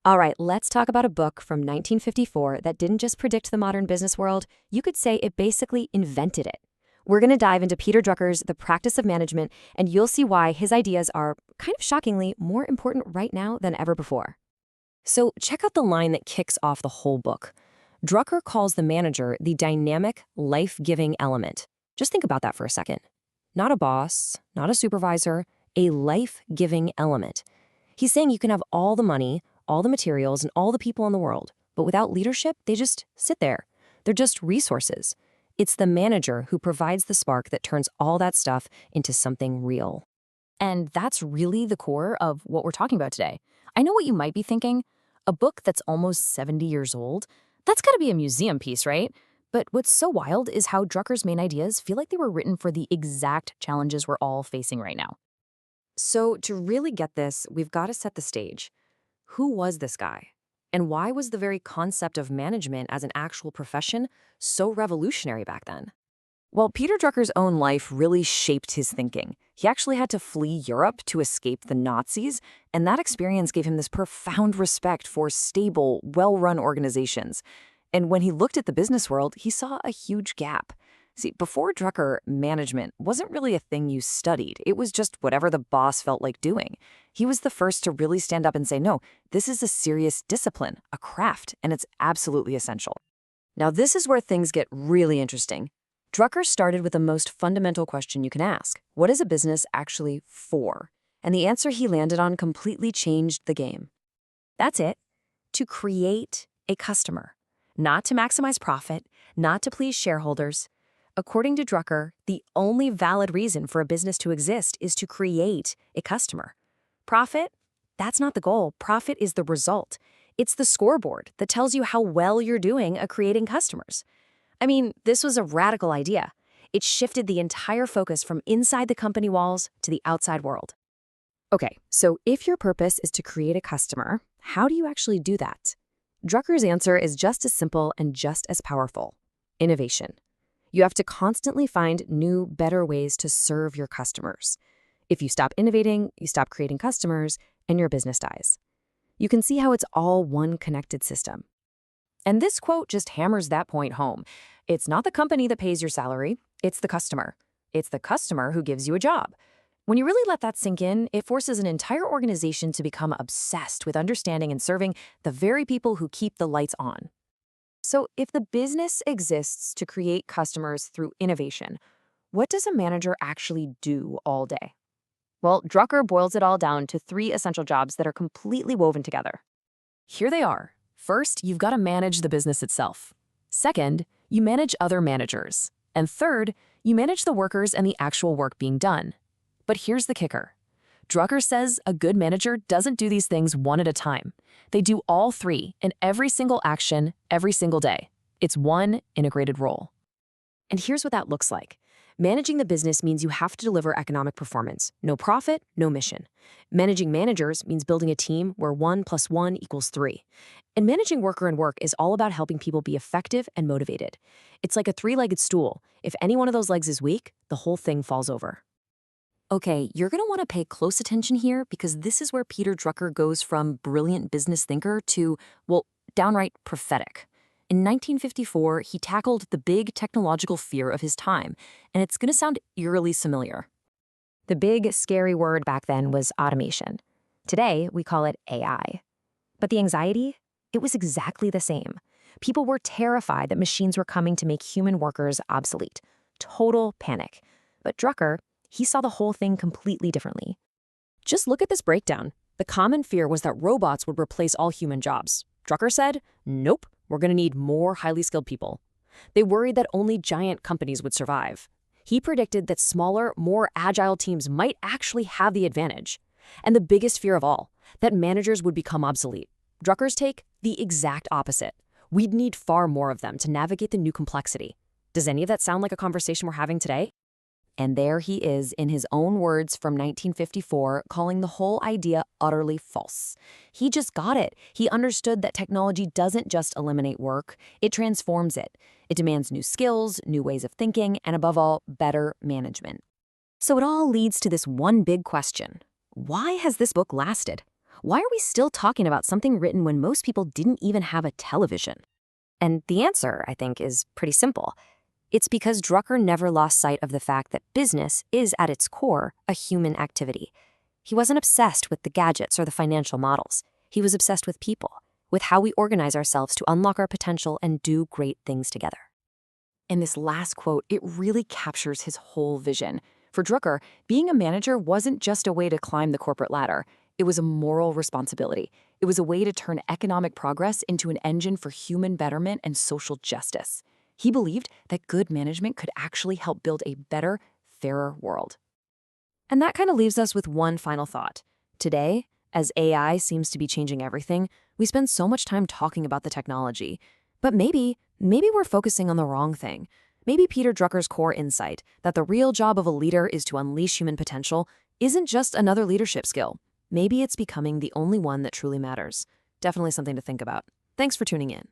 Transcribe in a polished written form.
All right, let's talk about a book from 1954 that didn't just predict the modern business world, you could say it basically invented it. We're going to dive into Peter Drucker's The Practice of Management, and you'll see why his ideas are, kind of shockingly, more important right now than ever before. So check out the line that kicks off the whole book. Drucker calls the manager the dynamic, life-giving element. Just think about that for a second. Not a boss, not a supervisor, a life-giving element. He's saying you can have all the money, all the materials, and all the people in the world, but without leadership, they just sit there. They're just resources. It's the manager who provides the spark that turns all that stuff into something real. And that's really the core of what we're talking about today. I know what you might be thinking. A book that's almost 70 years old, that's got to be a museum piece, right? But what's so wild is how Drucker's main ideas feel like they were written for the exact challenges we're all facing right now. So to really get this, we've got to set the stage. Who was this guy? And why was the very concept of management as an actual profession so revolutionary back then? Well, Peter Drucker's own life really shaped his thinking. He actually had to flee Europe to escape the Nazis, and that experience gave him this profound respect for stable, well-run organizations. And when he looked at the business world, he saw a huge gap. See, before Drucker, management wasn't really a thing you studied. It was just whatever the boss felt like doing. He was the first to really stand up and say, no, this is a serious discipline, a craft, and it's absolutely essential. Now, this is where things get really interesting. Drucker started with the most fundamental question you can ask. What is a business actually for? And the answer he landed on completely changed the game. That's it. To create a customer. Not to maximize profit, not to please shareholders. According to Drucker, the only valid reason for a business to exist is to create a customer. Profit? That's not the goal. Profit is the result. It's the scoreboard that tells you how well you're doing at creating customers. I mean, this was a radical idea. It shifted the entire focus from inside the company walls to the outside world. Okay, so if your purpose is to create a customer, how do you actually do that? Drucker's answer is just as simple and just as powerful. Innovation. You have to constantly find new, better ways to serve your customers. If you stop innovating, you stop creating customers, and your business dies. You can see how it's all one connected system. And this quote just hammers that point home. It's not the company that pays your salary, it's the customer. It's the customer who gives you a job. When you really let that sink in, it forces an entire organization to become obsessed with understanding and serving the very people who keep the lights on. So if the business exists to create customers through innovation, what does a manager actually do all day? Well, Drucker boils it all down to 3 essential jobs that are completely woven together. Here they are. First, you've got to manage the business itself. Second, you manage other managers. And third, you manage the workers and the actual work being done. But here's the kicker. Drucker says a good manager doesn't do these things one at a time. They do all 3 in every single action, every single day. It's one integrated role. And here's what that looks like. Managing the business means you have to deliver economic performance. No profit, no mission. Managing managers means building a team where 1 + 1 = 3. And managing worker and work is all about helping people be effective and motivated. It's like a 3-legged stool. If any one of those legs is weak, the whole thing falls over. Okay, you're going to want to pay close attention here because this is where Peter Drucker goes from brilliant business thinker to, well, downright prophetic. In 1954, he tackled the big technological fear of his time, and it's going to sound eerily familiar. The big, scary word back then was automation. Today, we call it AI. But the anxiety? It was exactly the same. People were terrified that machines were coming to make human workers obsolete. Total panic. But Drucker, he saw the whole thing completely differently. Just look at this breakdown. The common fear was that robots would replace all human jobs. Drucker said, nope, we're going to need more highly skilled people. They worried that only giant companies would survive. He predicted that smaller, more agile teams might actually have the advantage. And the biggest fear of all, that managers would become obsolete. Drucker's take, the exact opposite. We'd need far more of them to navigate the new complexity. Does any of that sound like a conversation we're having today? And there he is, in his own words from 1954, calling the whole idea utterly false. He just got it. He understood that technology doesn't just eliminate work, it transforms it. It demands new skills, new ways of thinking, and above all, better management. So it all leads to this one big question. Why has this book lasted? why are we still talking about something written when most people didn't even have a television? And the answer, I think, is pretty simple. It's because Drucker never lost sight of the fact that business is, at its core, a human activity. He wasn't obsessed with the gadgets or the financial models. He was obsessed with people, with how we organize ourselves to unlock our potential and do great things together. In this last quote, it really captures his whole vision. For Drucker, being a manager wasn't just a way to climb the corporate ladder. It was a moral responsibility. It was a way to turn economic progress into an engine for human betterment and social justice. He believed that good management could actually help build a better, fairer world. And that kind of leaves us with one final thought. Today, as AI seems to be changing everything, we spend so much time talking about the technology. But maybe we're focusing on the wrong thing. Maybe Peter Drucker's core insight that the real job of a leader is to unleash human potential isn't just another leadership skill. Maybe it's becoming the only one that truly matters. Definitely something to think about. Thanks for tuning in.